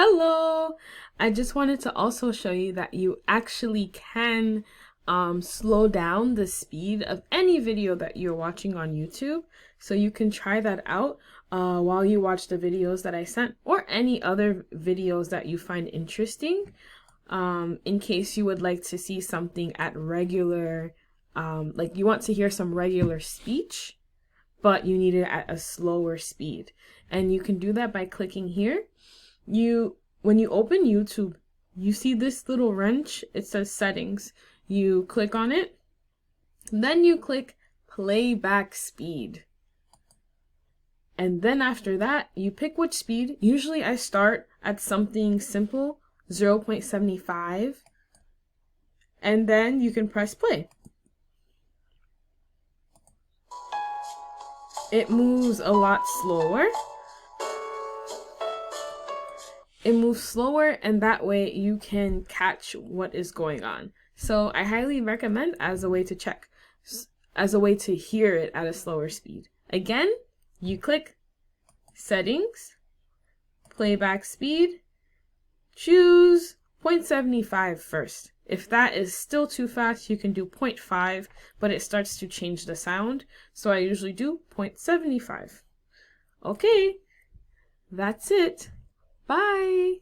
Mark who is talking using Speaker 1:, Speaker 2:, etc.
Speaker 1: Hello! I just wanted to also show you that you actually can slow down the speed of any video that you're watching on YouTube. So you can try that out while you watch the videos that I sent or any other videos that you find interesting. In case you would like to see something at regular, like you want to hear some regular speech, but you need it at a slower speed. And you can do that by clicking here. When you open YouTube, you see this little wrench. It says settings. You click on it, then you click playback speed. And then after that, you pick which speed. Usually I start at something simple, 0.75, and then you can press play. It moves a lot slower. It moves slower, and that way you can catch what is going on. So I highly recommend as a way to check, as a way to hear it at a slower speed. Again, you click settings, playback speed, choose 0.75 first. If that is still too fast, you can do 0.5, but it starts to change the sound. So I usually do 0.75. Okay, that's it. Bye!